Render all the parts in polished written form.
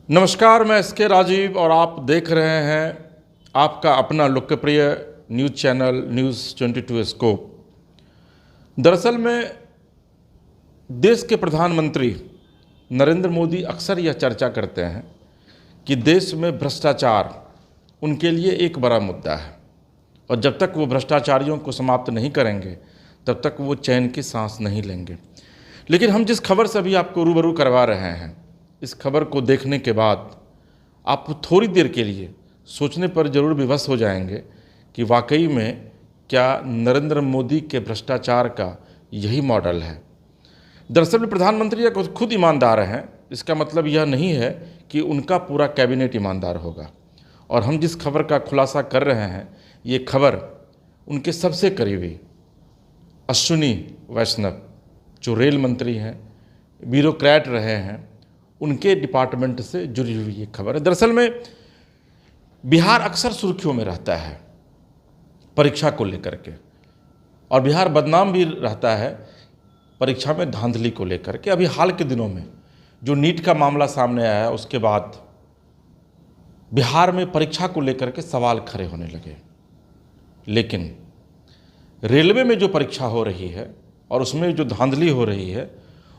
नमस्कार, मैं एस के राजीव और आप देख रहे हैं आपका अपना लोकप्रिय न्यूज़ चैनल न्यूज़ 22 स्कोप। दरअसल में देश के प्रधानमंत्री नरेंद्र मोदी अक्सर यह चर्चा करते हैं कि देश में भ्रष्टाचार उनके लिए एक बड़ा मुद्दा है और जब तक वो भ्रष्टाचारियों को समाप्त नहीं करेंगे तब तक वो चैन की सांस नहीं लेंगे। लेकिन हम जिस खबर से अभी आपको रूबरू करवा रहे हैं, इस खबर को देखने के बाद आप थोड़ी देर के लिए सोचने पर ज़रूर विवश हो जाएंगे कि वाकई में क्या नरेंद्र मोदी के भ्रष्टाचार का यही मॉडल है। दरअसल में प्रधानमंत्री खुद ईमानदार हैं, इसका मतलब यह नहीं है कि उनका पूरा कैबिनेट ईमानदार होगा। और हम जिस खबर का खुलासा कर रहे हैं, ये खबर उनके सबसे करीबी अश्विनी वैष्णव जो रेल मंत्री हैं, ब्यूरोक्रेट रहे हैं, उनके डिपार्टमेंट से जुड़ी हुई ये खबर है। दरअसल में बिहार अक्सर सुर्खियों में रहता है परीक्षा को लेकर के, और बिहार बदनाम भी रहता है परीक्षा में धांधली को लेकर के। अभी हाल के दिनों में जो नीट का मामला सामने आया है, उसके बाद बिहार में परीक्षा को लेकर के सवाल खड़े होने लगे। लेकिन रेलवे में जो परीक्षा हो रही है और उसमें जो धांधली हो रही है,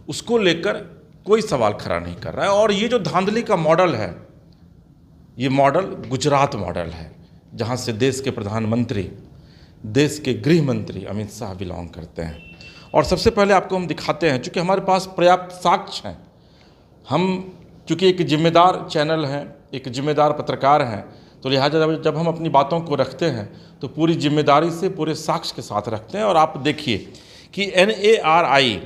उसको लेकर कोई सवाल खड़ा नहीं कर रहा है। और ये जो धांधली का मॉडल है, ये मॉडल गुजरात मॉडल है, जहाँ से देश के प्रधानमंत्री, देश के गृह मंत्री अमित शाह बिलोंग करते हैं। और सबसे पहले आपको हम दिखाते हैं, चूँकि हमारे पास पर्याप्त साक्ष्य हैं, हम चूँकि एक जिम्मेदार चैनल हैं, एक जिम्मेदार पत्रकार हैं, तो लिहाजा जब हम अपनी बातों को रखते हैं तो पूरी जिम्मेदारी से, पूरे साक्ष्य के साथ रखते हैं। और आप देखिए कि NARI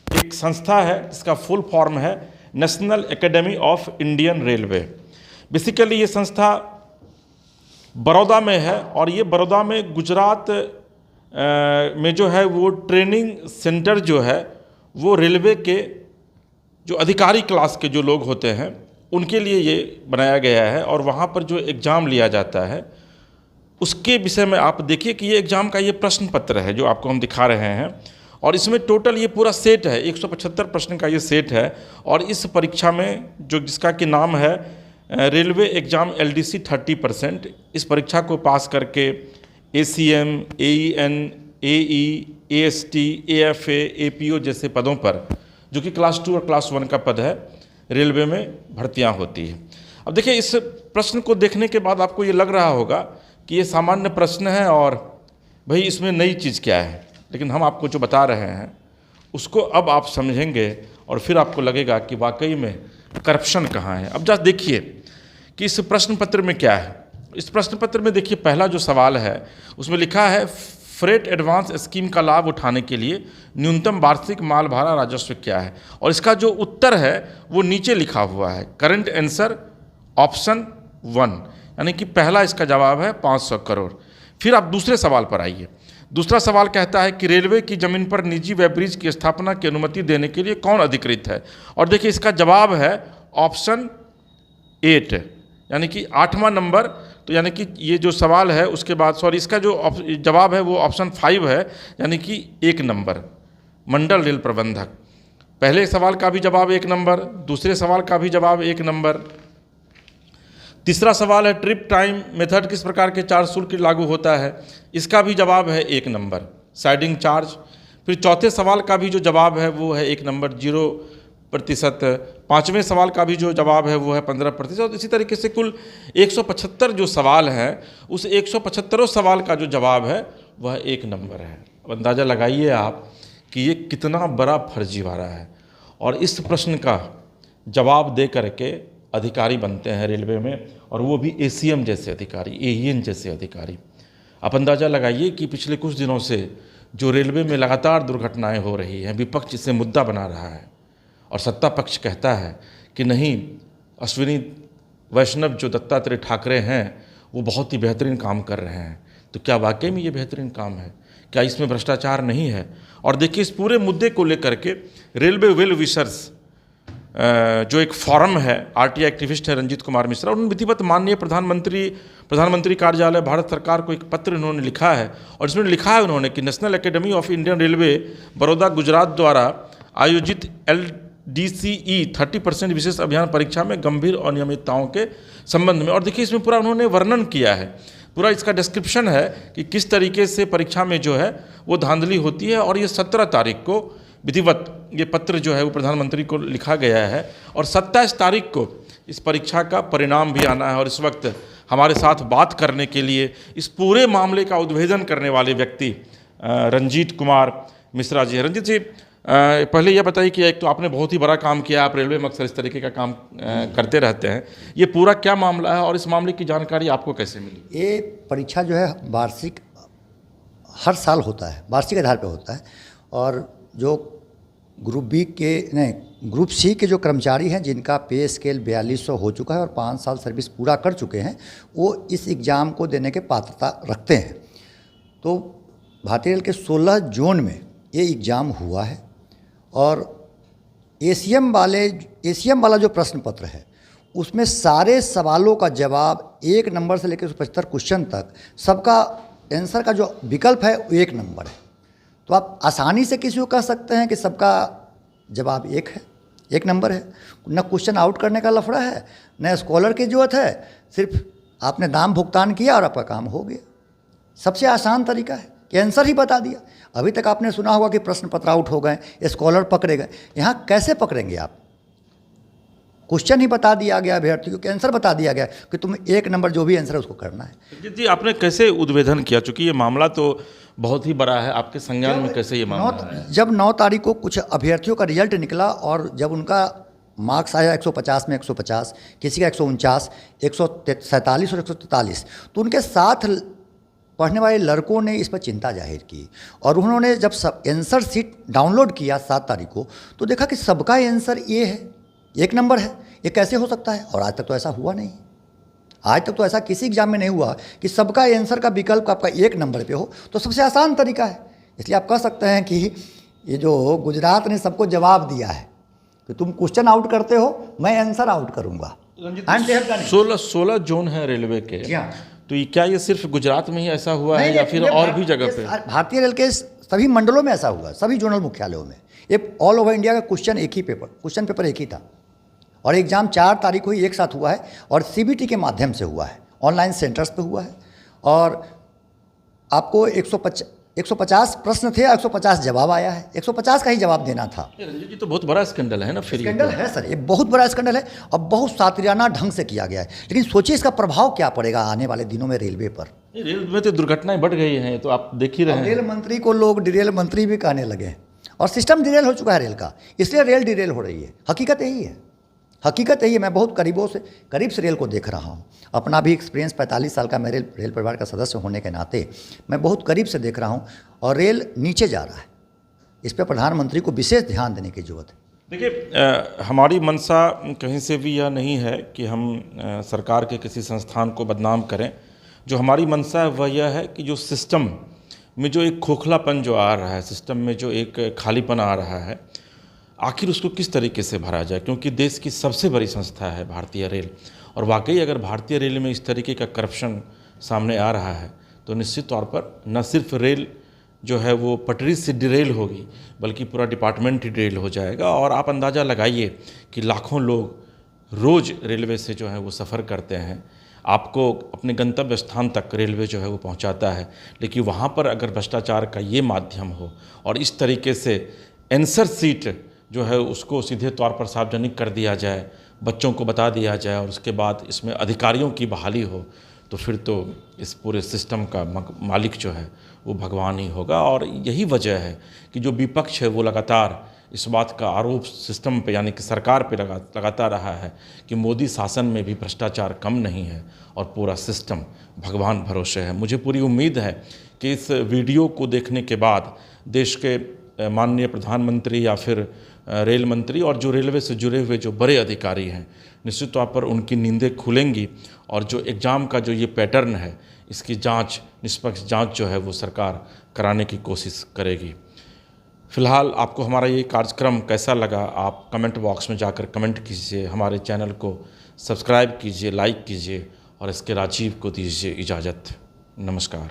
एक संस्था है जिसका फुल फॉर्म है national academy of Indian railway. Basically ये संस्था बड़ौदा में है और ये बड़ौदा में गुजरात में जो है वो ट्रेनिंग सेंटर जो है वो रेलवे के जो अधिकारी क्लास के जो लोग होते हैं उनके लिए ये बनाया गया है। और वहाँ पर जो एग्ज़ाम लिया जाता है उसके विषय में आप देखिए कि ये एग्ज़ाम का ये प्रश्न पत्र है जो आपको हम दिखा रहे हैं। और इसमें टोटल ये पूरा सेट है, 175 प्रश्न का ये सेट है। और इस परीक्षा में जो जिसका कि नाम है रेलवे एग्ज़ाम LDC 30%, इस परीक्षा को पास करके ACM, AEN, AE, AST, AFA, APO जैसे पदों पर, जो कि क्लास 2 और क्लास 1 का पद है, रेलवे में भर्तियां होती है। अब देखिए, इस प्रश्न को देखने के बाद आपको ये लग रहा होगा कि ये सामान्य प्रश्न है और भाई इसमें नई चीज़ क्या है। लेकिन हम आपको जो बता रहे हैं उसको अब आप समझेंगे और फिर आपको लगेगा कि वाकई में करप्शन कहाँ है। अब जस्ट देखिए कि इस प्रश्न पत्र में क्या है। इस प्रश्न पत्र में देखिए, पहला जो सवाल है उसमें लिखा है फ्रेट एडवांस स्कीम का लाभ उठाने के लिए न्यूनतम वार्षिक माल भाड़ा राजस्व क्या है। और इसका जो उत्तर है वो नीचे लिखा हुआ है, करंट आंसर ऑप्शन 1, यानी कि पहला इसका जवाब है 500 करोड़। फिर आप दूसरे सवाल पर आइए। दूसरा सवाल कहता है कि रेलवे की ज़मीन पर निजी वेब्रिज की स्थापना की अनुमति देने के लिए कौन अधिकृत है। और देखिए, इसका जवाब है ऑप्शन 8, यानी कि 8वां नंबर। तो यानी कि ये जो सवाल है उसके बाद, सॉरी, इसका जो जवाब है वो ऑप्शन 5 है, यानी कि 1 नंबर, मंडल रेल प्रबंधक। पहले सवाल का भी जवाब 1 नंबर, दूसरे सवाल का भी जवाब 1 नंबर। तीसरा सवाल है ट्रिप टाइम मेथड किस प्रकार के चार्ज शुल्क लागू होता है, इसका भी जवाब है 1 नंबर, साइडिंग चार्ज। फिर चौथे सवाल का भी जो जवाब है वो है 1 नंबर, 0%। पाँचवें सवाल का भी जो जवाब है वो है 15%। इसी तरीके से कुल 175 जो सवाल हैं, उस 175 सवाल का जो जवाब है वह 1 नंबर है। अब अंदाज़ा लगाइए आप कि ये कितना बड़ा फर्जीवाड़ा है। और इस प्रश्न का जवाब दे करके अधिकारी बनते हैं रेलवे में, और वो भी ACM जैसे अधिकारी, AEN जैसे अधिकारी। आप अंदाज़ा लगाइए कि पिछले कुछ दिनों से जो रेलवे में लगातार दुर्घटनाएं हो रही हैं, विपक्ष इसे मुद्दा बना रहा है और सत्ता पक्ष कहता है कि नहीं, अश्विनी वैष्णव जो दत्तात्रेय ठाकरे हैं वो बहुत ही बेहतरीन काम कर रहे हैं। तो क्या वाकई में ये बेहतरीन काम है? क्या इसमें भ्रष्टाचार नहीं है? और देखिए, इस पूरे मुद्दे को लेकर के रेलवे वेल विशर्स जो एक फोरम है, RTI एक्टिविस्ट है रंजीत कुमार मिश्रा, उन्होंने विधिवत माननीय प्रधानमंत्री कार्यालय भारत सरकार को एक पत्र उन्होंने लिखा है। और इसमें लिखा है उन्होंने कि national academy of Indian railway Baroda Gujarat द्वारा आयोजित DCE 30% विशेष अभियान परीक्षा में गंभीर अनियमितताओं के संबंध में। और देखिए इसमें पूरा उन्होंने वर्णन किया है, पूरा इसका डिस्क्रिप्शन है कि किस तरीके से परीक्षा में जो है वो धांधली होती है। और ये 17 तारीख को विधिवत ये पत्र जो है वो प्रधानमंत्री को लिखा गया है और 27 तारीख को इस परीक्षा का परिणाम भी आना है। और इस वक्त हमारे साथ बात करने के लिए इस पूरे मामले का उद्भेदन करने वाले व्यक्ति रंजीत कुमार मिश्रा जी हैं। रंजीत जी, पहले यह बताइए कि एक तो आपने बहुत ही बड़ा काम किया, आप रेलवे में अक्सर इस तरीके का काम करते रहते हैं, ये पूरा क्या मामला है और इस मामले की जानकारी आपको कैसे मिली? ये परीक्षा जो है वार्षिक हर साल होता है, वार्षिक आधार पर होता है। और जो ग्रुप सी के जो कर्मचारी हैं जिनका पे स्केल 4200 हो चुका है और 5 साल सर्विस पूरा कर चुके हैं, वो इस एग्ज़ाम को देने के पात्रता रखते हैं। तो भारतीय रेल के 16 जोन में ये एग्ज़ाम हुआ है और एसीएम वाला जो प्रश्न पत्र है उसमें सारे सवालों का जवाब 1 नंबर से लेकर 75 क्वेश्चन तक सबका आंसर का जो विकल्प है वो 1 नंबर है। तो आप आसानी से किसी को कह सकते हैं कि सबका जवाब 1 नंबर है। न क्वेश्चन आउट करने का लफड़ा है, न स्कॉलर की जरूरत है, सिर्फ आपने दाम भुगतान किया और आपका काम हो गया। सबसे आसान तरीका है कि आंसर ही बता दिया। अभी तक आपने सुना होगा कि प्रश्न पत्र आउट हो गए, स्कॉलर पकड़े गए। यहाँ कैसे पकड़ेंगे आप? क्वेश्चन ही बता दिया गया अभ्यर्थी को कि आंसर बता दिया गया कि तुम 1 नंबर जो भी आंसर है उसको करना है। जी, आपने कैसे उद्भेदन किया? चूँकि ये मामला तो बहुत ही बड़ा है, आपके संज्ञान में कैसे ये मामला है? जब 9 तारीख को कुछ अभ्यर्थियों का रिजल्ट निकला और जब उनका मार्क्स आया 150 में 150, किसी का 149, 147 और 143, तो उनके साथ पढ़ने वाले लड़कों ने इस पर चिंता जाहिर की। और उन्होंने जब सब आंसर शीट डाउनलोड किया 7 तारीख को, तो देखा कि सबका आंसर ये है, 1 नंबर है। ये कैसे हो सकता है? और आज तक तो ऐसा हुआ नहीं। आज तक तो ऐसा किसी एग्जाम में नहीं हुआ कि सबका आंसर का विकल्प आपका 1 नंबर पे हो। तो सबसे आसान तरीका है। इसलिए आप कह सकते हैं कि ये जो गुजरात ने सबको जवाब दिया है कि तुम क्वेश्चन आउट करते हो, मैं आंसर आउट करूँगा। 16 जोन है रेलवे के, तो ये क्या ये सिर्फ गुजरात में ही ऐसा हुआ है या फिर और भी जगह पे? भारतीय रेल के सभी मंडलों में ऐसा हुआ, सभी जोनल मुख्यालयों में। ये ऑल ओवर इंडिया का क्वेश्चन पेपर एक ही था और एग्ज़ाम 4 तारीख को ही एक साथ हुआ है और सीबीटी के माध्यम से हुआ है, ऑनलाइन सेंटर्स पे हुआ है। और आपको 150 प्रश्न थे, 150 जवाब आया है। 150 का ही जवाब देना था। रंजीत जी, तो बहुत बड़ा स्कैंडल है ना? फिर स्कैंडल है सर, ये बहुत बड़ा स्कैंडल है और बहुत सातिराना ढंग से किया गया है। लेकिन सोचिए इसका प्रभाव क्या पड़ेगा आने वाले दिनों में रेलवे पर। रेल में तो दुर्घटनाएं बढ़ गई हैं, तो आप देख ही रहे हैं। रेल मंत्री को लोग डिरेल मंत्री भी कहने लगे हैं और सिस्टम डिरेल हो चुका है रेल का, इसलिए रेल डिरेल हो रही है। हकीकत यही है, हकीकत यही है। मैं बहुत करीब से रेल को देख रहा हूँ। अपना भी एक्सपीरियंस 45 साल का मेरे रेल परिवार का सदस्य होने के नाते मैं बहुत करीब से देख रहा हूँ और रेल नीचे जा रहा है। इस पर प्रधानमंत्री को विशेष ध्यान देने की जरूरत है। देखिए, हमारी मंशा कहीं से भी यह नहीं है कि हम सरकार के किसी संस्थान को बदनाम करें। जो हमारी मंशा है वह यह है कि जो सिस्टम में जो एक खोखलापन जो आ रहा है, सिस्टम में जो एक खालीपन आ रहा है, आखिर उसको किस तरीके से भरा जाए। क्योंकि देश की सबसे बड़ी संस्था है भारतीय रेल, और वाकई अगर भारतीय रेल में इस तरीके का करप्शन सामने आ रहा है तो निश्चित तौर पर न सिर्फ रेल जो है वो पटरी से डिरेल होगी, बल्कि पूरा डिपार्टमेंट ही डिरेल हो जाएगा। और आप अंदाज़ा लगाइए कि लाखों लोग रोज़ रेलवे से जो है वो सफ़र करते हैं, आपको अपने गंतव्य स्थान तक रेलवे जो है वो पहुंचाता है, लेकिन वहाँ पर अगर भ्रष्टाचार का ये माध्यम हो और इस तरीके से आंसर शीट जो है उसको सीधे तौर पर सार्वजनिक कर दिया जाए, बच्चों को बता दिया जाए और उसके बाद इसमें अधिकारियों की बहाली हो, तो फिर तो इस पूरे सिस्टम का मालिक जो है वो भगवान ही होगा। और यही वजह है कि जो विपक्ष है वो लगातार इस बात का आरोप सिस्टम पे यानी कि सरकार पे लगाता रहा है कि मोदी शासन में भी भ्रष्टाचार कम नहीं है और पूरा सिस्टम भगवान भरोसे है। मुझे पूरी उम्मीद है कि इस वीडियो को देखने के बाद देश के माननीय प्रधानमंत्री या फिर रेल मंत्री और जो रेलवे से जुड़े हुए जो बड़े अधिकारी हैं, निश्चित तौर पर उनकी नींदें खुलेंगी और जो एग्ज़ाम का जो ये पैटर्न है इसकी जांच, निष्पक्ष जांच जो है वो सरकार कराने की कोशिश करेगी। फ़िलहाल आपको हमारा ये कार्यक्रम कैसा लगा, आप कमेंट बॉक्स में जाकर कमेंट कीजिए, हमारे चैनल को सब्सक्राइब कीजिए, लाइक कीजिए और इसके राजीव को दीजिए इजाज़त। नमस्कार।